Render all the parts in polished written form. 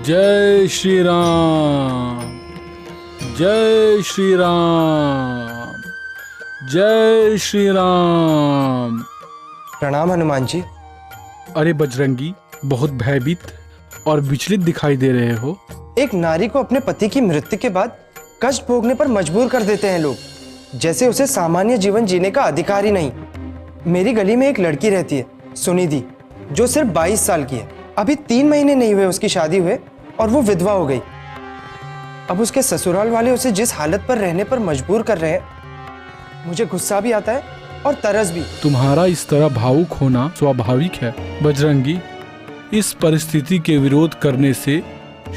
जय श्री राम, जय श्री राम, जय श्री राम। प्रणाम हनुमान जी। अरे बजरंगी, बहुत भयभीत और विचलित दिखाई दे रहे हो। एक नारी को अपने पति की मृत्यु के बाद कष्ट भोगने पर मजबूर कर देते हैं लोग, जैसे उसे सामान्य जीवन जीने का अधिकार ही नहीं। मेरी गली में एक लड़की रहती है, सुनिधि, जो सिर्फ 22 साल की है। अभी 3 महीने नहीं हुए उसकी शादी हुए और वो विधवा हो गई। अब उसके ससुराल वाले उसे जिस हालत पर रहने पर मजबूर कर रहे हैं, मुझे गुस्सा भी आता है और तरस भी। तुम्हारा इस तरह भावुक होना स्वाभाविक है बजरंगी। इस परिस्थिति के विरोध करने से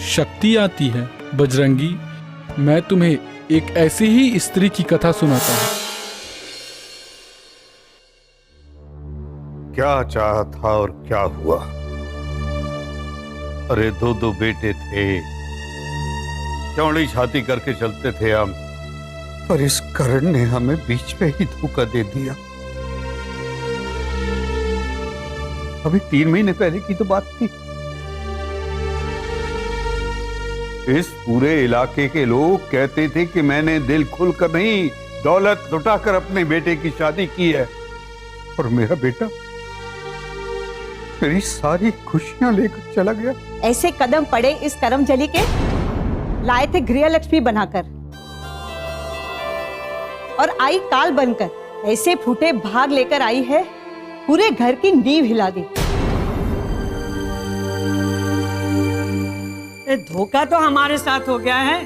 शक्ति आती है। बजरंगी, मैं तुम्हें एक ऐसी ही स्त्री की कथा सुनाता हूँ। क्या चाहा था और क्या हुआ? अरे 2 बेटे थे, चौड़ी छाती करके चलते थे हम, पर इस करण ने हमें बीच में ही धोखा दे दिया। अभी 3 महीने पहले की तो बात थी। इस पूरे इलाके के लोग कहते थे कि मैंने दिल खुलकर नहीं, दौलत लुटाकर अपने बेटे की शादी की है, और मेरा बेटा मेरी सारी खुशियां लेकर चला गया। ऐसे कदम पड़े इस करमजली के, लाए थे गृहलक्ष्मी बनाकर और आई काल बनकर। ऐसे फूटे भाग लेकर आई है, पूरे घर की नींव हिला दी। धोखा तो हमारे साथ हो गया है।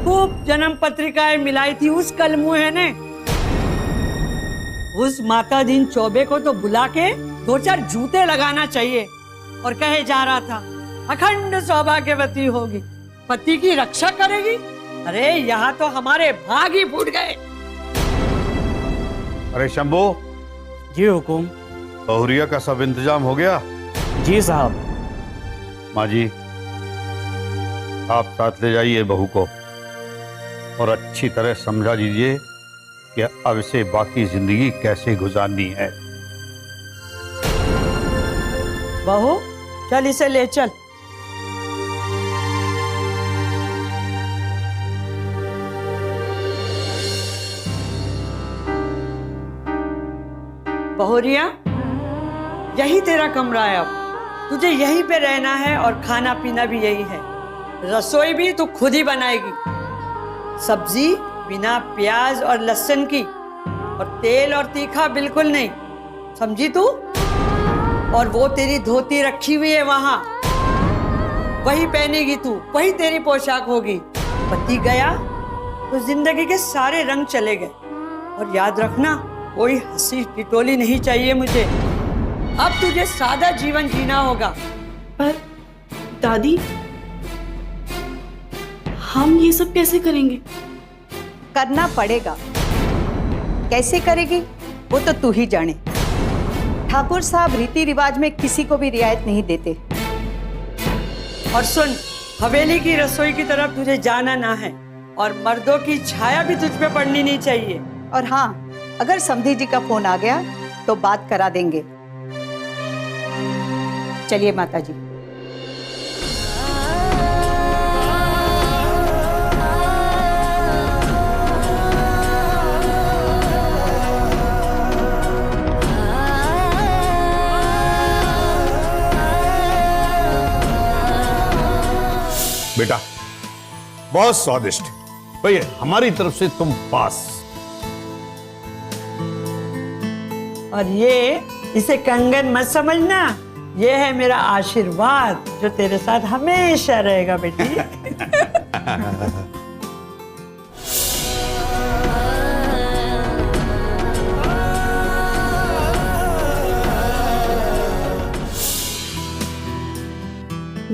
खूब जन्म पत्रिकाएं मिलाई थी उस कलमुहे ने। उस मातादीन चौबे को तो बुला के 2-4 जूते लगाना चाहिए, और कहे जा रहा था अखंड सौभाग्यवती होगी, पति की रक्षा करेगी। अरे यहाँ तो हमारे भाग ही फूट गए। अरे शंभू जी हुकुम। बहुरिया का सब इंतजाम हो गया? जी साहब। माँ जी, आप साथ ले जाइए बहू को और अच्छी तरह समझा दीजिए कि अब इसे बाकी जिंदगी कैसे गुजारनी है। बहू, चल इसे ले चल। बहुरिया, यही तेरा कमरा है। अब तुझे यहीं पे रहना है और खाना पीना भी यही है। रसोई भी तू खुद ही बनाएगी। सब्जी बिना प्याज और लहसुन की, और तेल और तीखा बिल्कुल नहीं, समझी तू? और वो तेरी धोती रखी हुई है वहां, वही पहनेगी तू, वही तेरी पोशाक होगी। पति गया तो जिंदगी के सारे रंग चले गए। और याद रखना, कोई हंसी टिटोली नहीं चाहिए मुझे। अब तुझे सादा जीवन जीना होगा। पर दादी, हम ये सब कैसे करेंगे? करना पड़ेगा। कैसे करेगी वो तो तू ही जाने। ठाकुर साहब रीति रिवाज में किसी को भी रियायत नहीं देते। और सुन, हवेली की रसोई की तरफ तुझे जाना ना है, और मर्दों की छाया भी तुझ पे पड़नी नहीं चाहिए। और हाँ, अगर समधी जी का फोन आ गया तो बात करा देंगे। चलिए माता जी। बेटा, बहुत स्वादिष्ट। भैया, हमारी तरफ से तुम पास। और ये, इसे कंगन मत समझना, ये है मेरा आशीर्वाद जो तेरे साथ हमेशा रहेगा बेटी।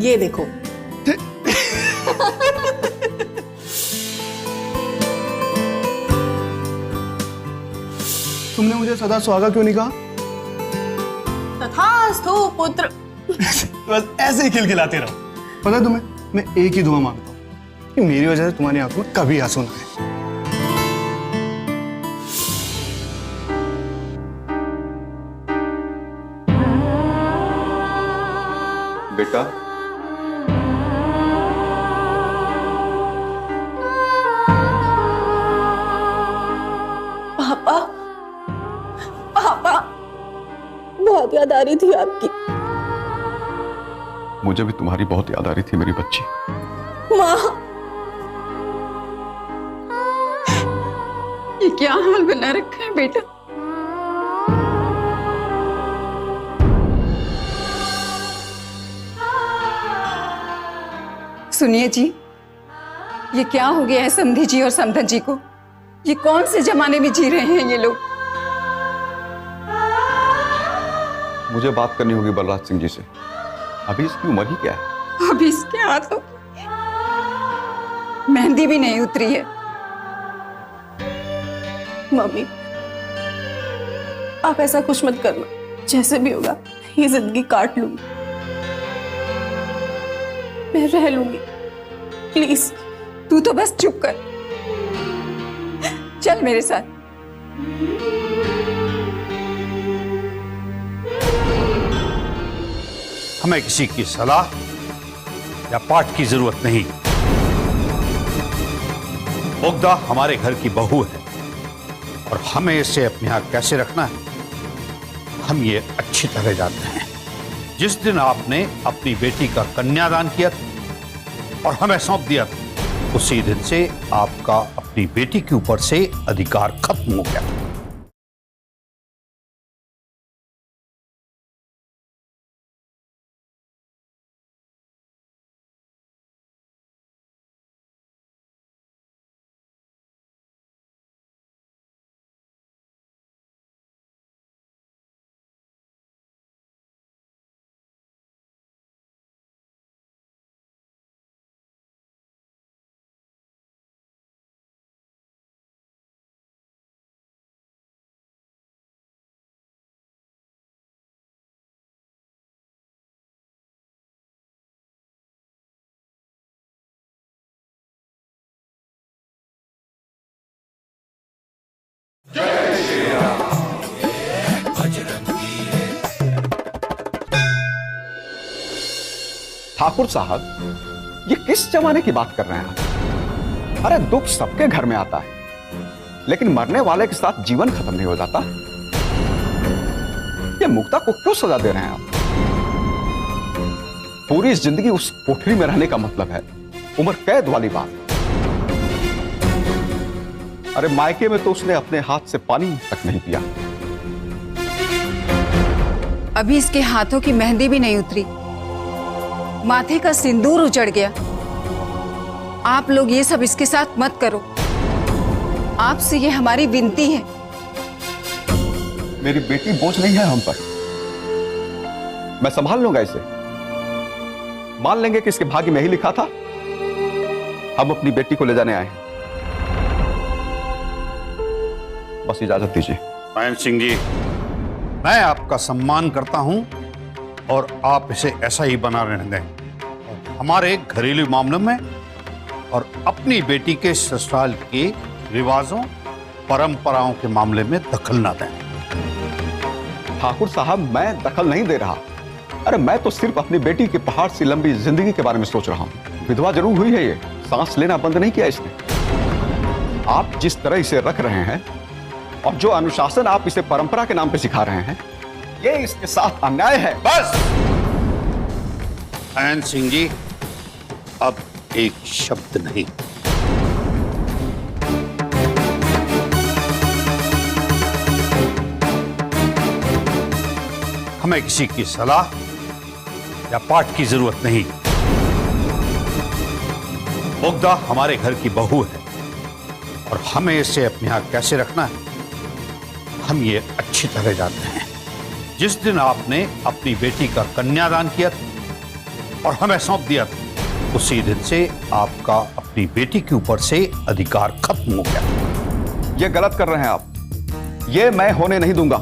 ये देखो। तुमने मुझे सदा सुहागा क्यों नहीं कहा? तथास्तु पुत्र। बस ऐसे ही खिलखिलाते रहो। पता है तुम्हें, मैं एक ही दुआ मांगता हूँ कि मेरी वजह से तुम्हारी आंखों में कभी आंसू ना आए। बेटा, पापा, पापा, बहुत याद आ रही थी आपकी। मुझे भी तुम्हारी बहुत याद आ रही थी मेरी बच्ची। माँ, ये क्या हाल बना रखा है बेटा? सुनिए जी, ये क्या हो गया है समधी जी और समधन जी को? ये कौन से जमाने में जी रहे हैं ये लोग? मुझे बात करनी होगी बलराज सिंह जी से। अभी इसकी उम्र ही क्या है? अभी इसके हाथों मेहंदी भी नहीं उतरी है। मम्मी, आप ऐसा कुछ मत करना। जैसे भी होगा ये जिंदगी काट लूंगी, मैं रह लूंगी। प्लीज। तू तो बस चुप कर, चल मेरे साथ। हमें किसी की सलाह या पाठ की जरूरत नहीं। मुग्धा हमारे घर की बहू है और हमें इसे अपने यहाँ कैसे रखना है हम ये अच्छी तरह जानते हैं। जिस दिन आपने अपनी बेटी का कन्यादान किया और हमें सौंप दिया उसी दिन से आपका अपनी बेटी के ऊपर से अधिकार खत्म हो गया। ठाकुर साहब, ये किस जमाने की बात कर रहे हैं आप? अरे दुख सबके घर में आता है, लेकिन मरने वाले के साथ जीवन खत्म नहीं हो जाता। ये मुग्धा को क्यों सजा दे रहे हैं आप? पूरी जिंदगी उस कोठरी में रहने का मतलब है उम्र कैद वाली बात। अरे मायके में तो उसने अपने हाथ से पानी तक नहीं पिया। अभी इसके हाथों की मेहंदी भी नहीं उतरी, माथे का सिंदूर उजड़ गया। आप लोग ये सब इसके साथ मत करो, आपसे ये हमारी विनती है। मेरी बेटी बोझ नहीं है हम पर, मैं संभाल लूंगा इसे। मान लेंगे कि इसके भाग्य में ही लिखा था। हम अपनी बेटी को ले जाने आए हैं, बस इजाजत दीजिए। महेंद्र सिंह जी, मैं आपका सम्मान करता हूं और आप इसे ऐसा ही बना रहने दें। हमारे घरेलू मामलों में और अपनी बेटी के ससुराल के रिवाजों परंपराओं के मामले में दखल ना दें। ठाकुर साहब, मैं दखल नहीं दे रहा। अरे मैं तो सिर्फ अपनी बेटी की पहाड़ सी लंबी जिंदगी के बारे में सोच रहा हूं। विधवा जरूर हुई है, ये सांस लेना बंद नहीं किया इसने। आप जिस तरह इसे रख रहे हैं और जो अनुशासन आप इसे परंपरा के नाम पे सिखा रहे हैं, ये इसके साथ अन्याय है। बस महेंद्र सिंह जी, अब एक शब्द नहीं। हमें किसी की सलाह या पाठ की जरूरत नहीं। मुग्धा हमारे घर की बहू है और हमें इसे अपने यहाँ कैसे रखना है हम ये अच्छी तरह जानते हैं। जिस दिन आपने अपनी बेटी का कन्यादान किया और हमें सौंप दिया उसी दिन से आपका अपनी बेटी के ऊपर से अधिकार खत्म हो गया। ये गलत कर रहे हैं आप, ये मैं होने नहीं दूंगा।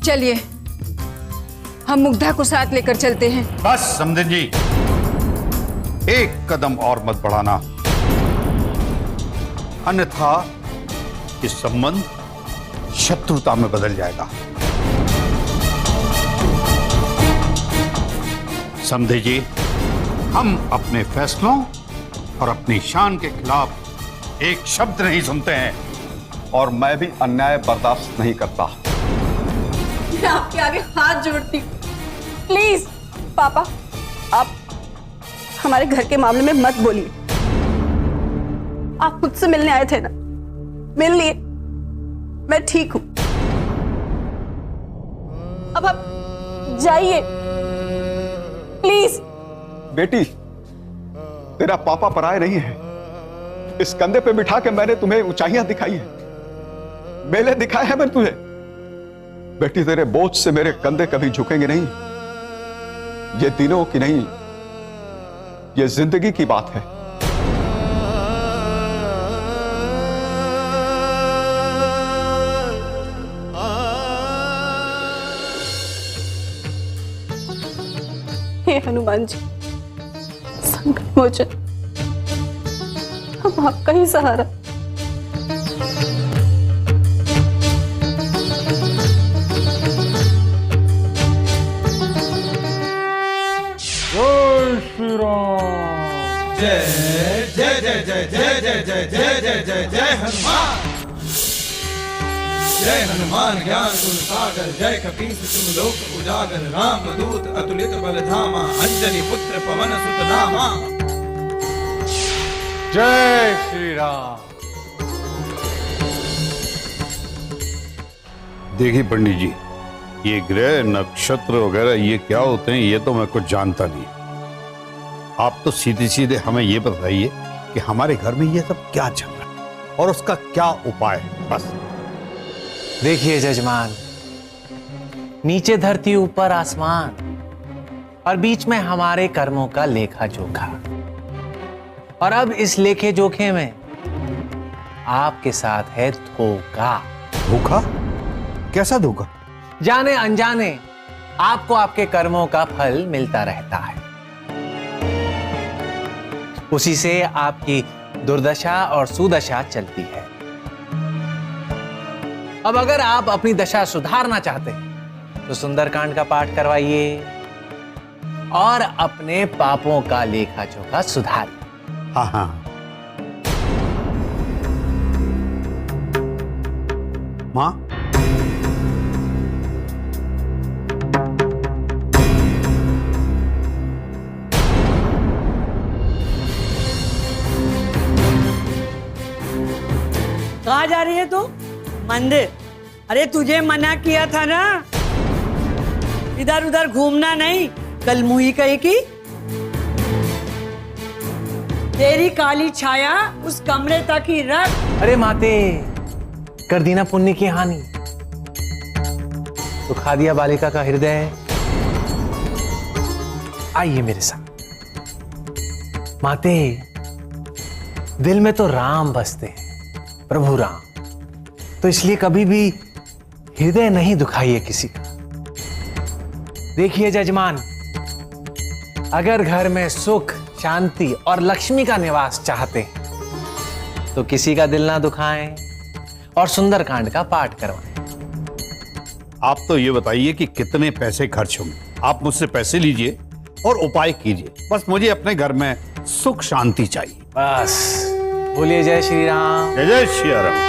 चलिए हम मुग्धा को साथ लेकर चलते हैं। बस समधन जी, एक कदम और मत बढ़ाना, अन्यथा ये संबंध शत्रुता में बदल जाएगा। समझे जी, हम अपने फैसलों और अपनी शान के खिलाफ एक शब्द नहीं सुनते हैं। और मैं भी अन्याय बर्दाश्त नहीं करता। मैं आपके आगे हाथ जोड़ती हूँ, प्लीज पापा, आप हमारे घर के मामले में मत बोलिए। आप मुझसे मिलने आए थे ना, मिल लिए, मैं ठीक हूं। अब आप जाइए प्लीज। बेटी, तेरा पापा पराये नहीं है। इस कंधे पे बिठा के मैंने तुम्हें ऊंचाइयां दिखाई है, मेले दिखाए हैं मैंने तुझे। बेटी, तेरे बोझ से मेरे कंधे कभी झुकेंगे नहीं। ये दिनों की नहीं, ये जिंदगी की बात है। हे हनुमान जी, संकट मोचन, हम आपका ही सहारा। जय श्री राम। जय जय जय जय जय जय जय जय जय जय जय हनुमान। जय हनुमान ज्ञान गुण सागर, जय कपीस तुम लोक उजागर, राम दूत अतुलित बल धामा, अंजनी पुत्र पवन सुत नामा। जय श्री राम। देखिए पंडित जी, ये ग्रह नक्षत्र वगैरह ये क्या होते हैं, ये तो मैं कुछ जानता नहीं। आप तो सीधे सीधे हमें ये बताइए कि हमारे घर में ये सब क्या चल रहा है और उसका क्या उपाय है, बस। देखिए जजमान, नीचे धरती ऊपर आसमान, और बीच में हमारे कर्मों का लेखा जोखा। और अब इस लेखे जोखे में आपके साथ है धोखा। धोखा? कैसा धोखा? जाने अनजाने आपको आपके कर्मों का फल मिलता रहता है, उसी से आपकी दुर्दशा और सुदशा चलती है। अब अगर आप अपनी दशा सुधारना चाहते हैं तो सुंदरकांड का पाठ करवाइए और अपने पापों का लेखा जोखा सुधारिए। हाँ हाँ। माँ, कहाँ जा रही है तू? मंदिर? अरे तुझे मना किया था ना, इधर उधर घूमना नहीं। कल मुही कही की तेरी काली छाया उस कमरे तक ही रख। अरे माते, कर दी ना पुण्य की हानि, तो खा दिया बालिका का हृदय। आइए मेरे साथ। माते, दिल में तो राम बसते हैं, प्रभु राम, तो इसलिए कभी भी हृदय नहीं दुखाइए किसी का। देखिए जजमान, अगर घर में सुख, शांति और लक्ष्मी का निवास चाहते हैं तो किसी का दिल ना दुखाएं और सुंदरकांड का पाठ करवाएं। आप तो ये बताइए कि कितने पैसे खर्च होंगे। आप मुझसे पैसे लीजिए और उपाय कीजिए, बस मुझे अपने घर में सुख शांति चाहिए। बस बोलिए जय श्री राम। जय जय श्री राम।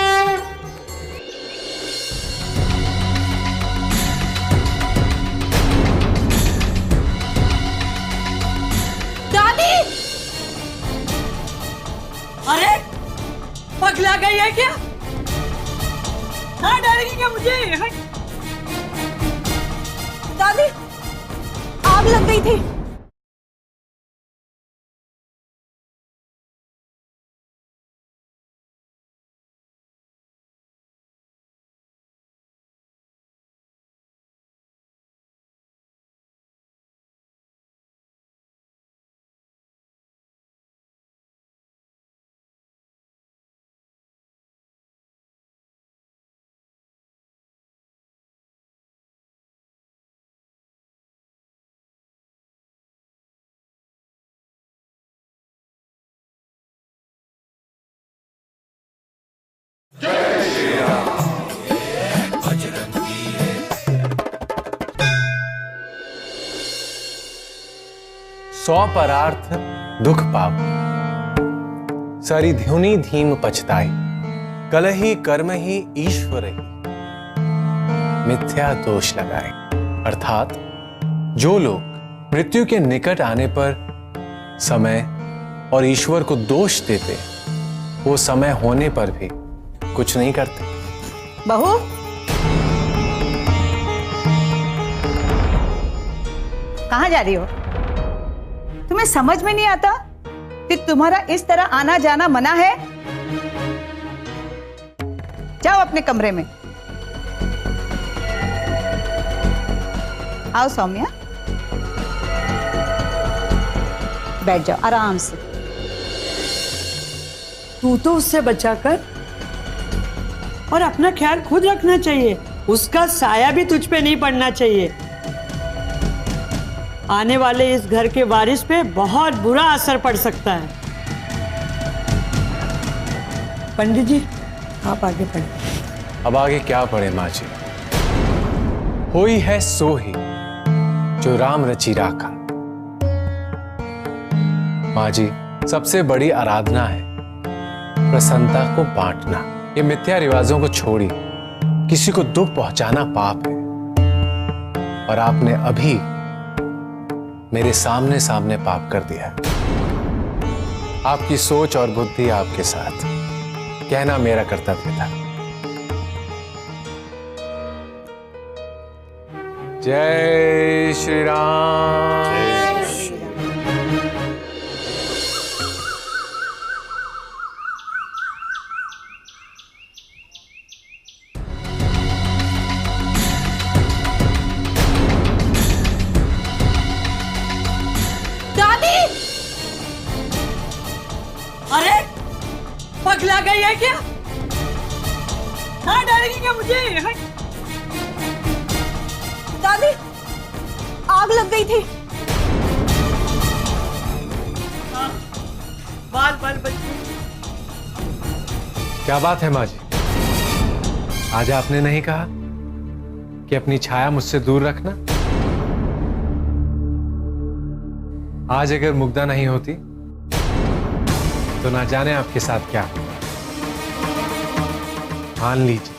दादी! अरे पगला गई है क्या? हाँ, डरेगी क्या मुझे? दादी, आग लग गई थी। सौ परार्थ दुख पाप, सारी ध्युनि धीम पछताई, कल ही कर्म ही ईश्वर ही मिथ्या दोष लगाए। अर्थात जो लोग मृत्यु के निकट आने पर समय और ईश्वर को दोष देते, वो समय होने पर भी कुछ नहीं करते। बहू, कहाँ जा रही हो? तुम्हें समझ में नहीं आता कि तुम्हारा इस तरह आना जाना मना है? जाओ अपने कमरे में। आओ सौम्या, बैठ जाओ आराम से। तू तो उससे बचाकर और अपना ख्याल खुद रखना चाहिए। उसका साया भी तुझ पे नहीं पड़ना चाहिए। आने वाले इस घर के वारिस पे बहुत बुरा असर पड़ सकता है। पंडित जी, आप आगे पढ़े। अब आगे क्या पढ़े माँ जी? होई है सो ही जो राम रचि राखा। माँ जी, सबसे बड़ी आराधना है प्रसन्नता को बांटना। ये मिथ्या रिवाजों को छोड़ी, किसी को दुख पहुंचाना पाप है। और आपने अभी मेरे सामने सामने पाप कर दिया। आपकी सोच और बुद्धि आपके साथ, कहना मेरा कर्तव्य था। जय श्री राम। अरे पगला गई है क्या? हाँ, डरेगी क्या मुझे? दादी, आग लग गई थी। हाँ, बाल बाल बच्चे। क्या बात है माँ जी? आज आपने नहीं कहा कि अपनी छाया मुझसे दूर रखना? आज अगर मुग्धा नहीं होती तो ना जाने आपके साथ क्या होगा। मान लीजिए,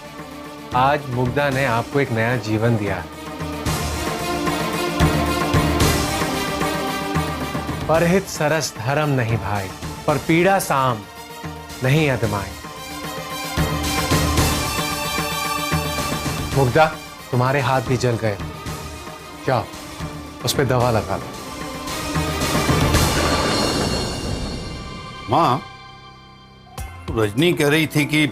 आज मुग्धा ने आपको एक नया जीवन दिया है। परहित सरस धर्म नहीं भाई, पर पीड़ा साम नहीं अदमाई। मुग्धा, तुम्हारे हाथ भी जल गए, जाओ उस पे दवा लगा लो। माँ, रजनी कह रही थी कि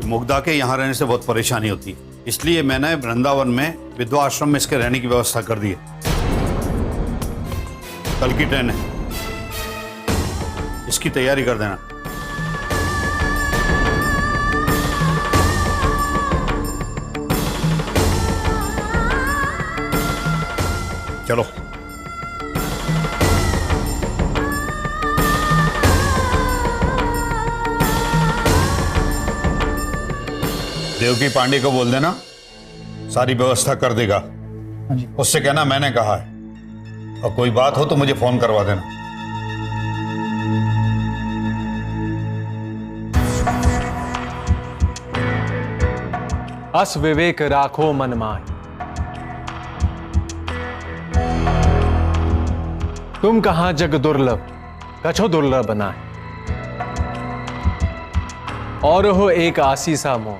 मुग्धा के यहाँ रहने से बहुत परेशानी होती है, इसलिए मैंने वृंदावन में विधवा आश्रम में इसके रहने की व्यवस्था कर दी है। कल की ट्रेन है, इसकी तैयारी कर देना। चलो। देवकी पांडे को बोल देना, सारी व्यवस्था कर देगा। उससे कहना मैंने कहा है, और कोई बात हो तो मुझे फोन करवा देना। अस विवेक राखो मन माहि, तुम कहां जग दुर्लभ कछो दुर्लभ बनाए। और हो एक आसीसा मोह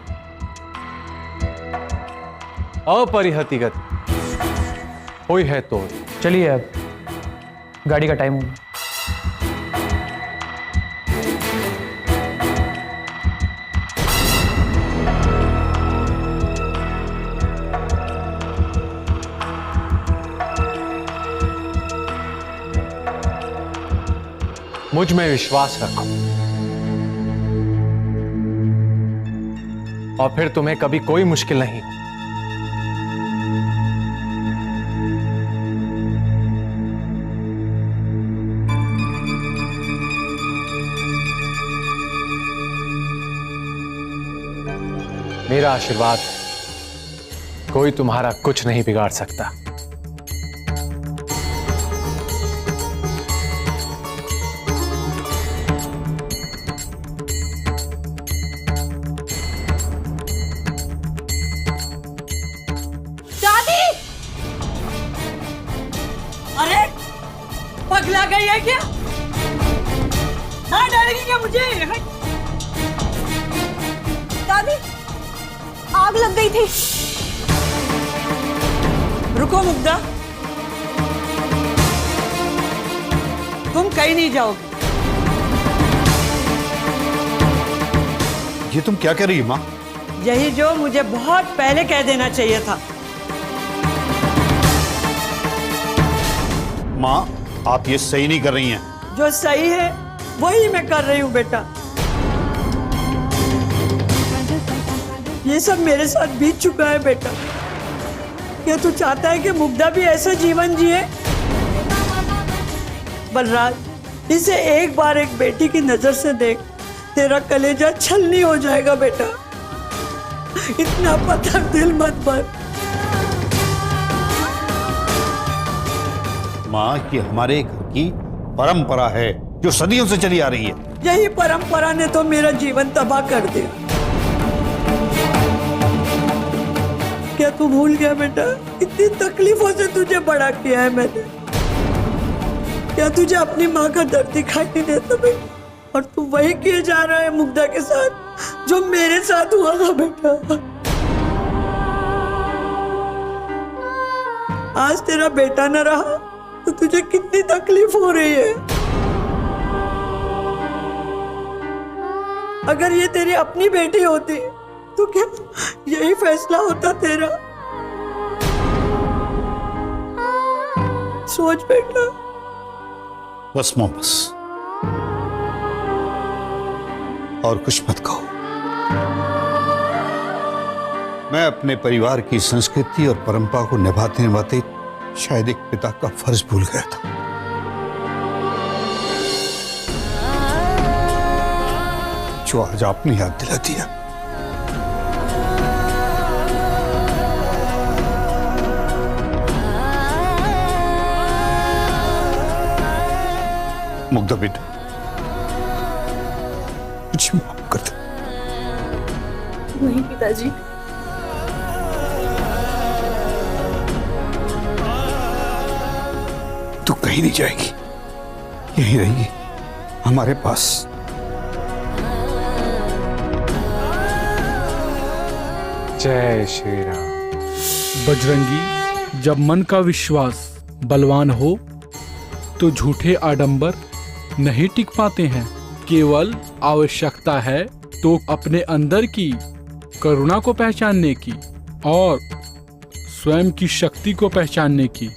अपरिहति गति, होई है तो। चलिए, अब गाड़ी का टाइम होगा। मुझ में विश्वास रखो और फिर तुम्हें कभी कोई मुश्किल नहीं। मेरा आशीर्वाद है, कोई तुम्हारा कुछ नहीं बिगाड़ सकता। गई है क्या? हाँ, डरेगी क्या मुझे? दादी, आग लग गई थी। रुको मुग्धा, तुम कहीं नहीं जाओगे। ये तुम क्या कह रही है माँ? यही जो मुझे बहुत पहले कह देना चाहिए था। माँ, आप ये सही नहीं कर रही हैं। जो सही है वही मैं कर रही हूँ बेटा। ये सब मेरे साथ बीत चुका है बेटा। क्या तू चाहता है कि मुग्धा भी ऐसा जीवन जिए? बलराज, इसे एक बार एक बेटी की नजर से देख, तेरा कलेजा छलनी हो जाएगा बेटा। इतना पत्थर दिल मत भर। माँ, ये हमारे घर की परंपरा है जो सदियों से चली आ रही है। यही परंपरा ने तो मेरा जीवन तबाह कर दिया। क्या तू भूल गया बेटा? इतनी तकलीफों से तुझे बड़ा किया है मैंने। क्या तुझे अपनी माँ का दर्द दिखाई नहीं देता बेटा? और तू वही किए जा रहा है मुग्धा के साथ जो मेरे साथ हुआ था बेटा। आज तेरा बेटा न रहा तो तुझे कितनी तकलीफ हो रही है। अगर ये तेरी अपनी बेटी होती तो क्या यही फैसला होता तेरा? सोच बेटा। बस माँ, बस और कुछ मत कहो। मैं अपने परिवार की संस्कृति और परंपरा को निभाते निभाते शायद एक पिता का फर्ज भूल गया था। जो आज आपने याद दिला दिया। मुग्धा बेटा, मुझे माफ कर दे। नहीं पिताजी, तू कहीं नहीं जाएगी, यहीं रहेगी हमारे पास। जय श्री राम। बजरंगी, जब मन का विश्वास बलवान हो तो झूठे आडंबर नहीं टिक पाते हैं। केवल आवश्यकता है तो अपने अंदर की करुणा को पहचानने की और स्वयं की शक्ति को पहचानने की।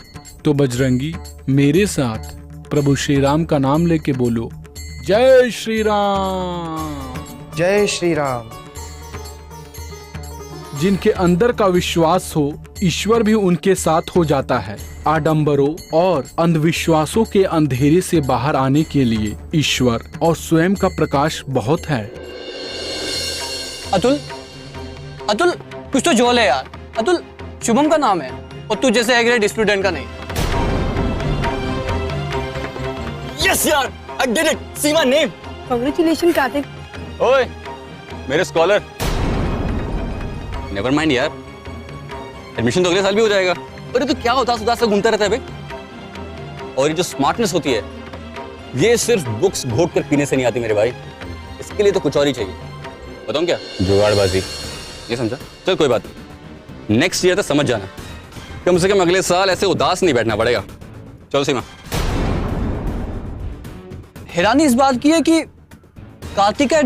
तो बजरंगी, मेरे साथ प्रभु श्री राम का नाम लेके बोलो, जय श्री राम। जय श्री राम। जिनके अंदर का विश्वास हो, ईश्वर भी उनके साथ हो जाता है। आडंबरों और अंधविश्वासों के अंधेरे से बाहर आने के लिए ईश्वर और स्वयं का प्रकाश बहुत है। अतुल, अतुल कुछ तो जोल है यार। अतुल शुभम का नाम है और तू जैसे ए ग्रेड स्टूडेंट का नहीं। यस यार, I did it. See my name. Congratulation Kartik. ओए मेरे स्कॉलर। नेवर माइंड यार, एडमिशन तो अगले साल भी हो जाएगा। अरे तू क्या उदास उदास से घूमता रहता है बे? और ये जो स्मार्टनेस होती है, ये सिर्फ बुक्स घोट कर पीने से नहीं आती मेरे भाई। इसके लिए तो कुछ और ही चाहिए। बताऊं क्या? जुगाड़बाजी। ये समझा? चल कोई बात नहीं, नेक्स्ट ईयर तक समझ जाना। कम से कम अगले साल ऐसे उदास नहीं बैठना पड़ेगा। चलो सीमा। हैरानी इस बात की है कि कार्तिक का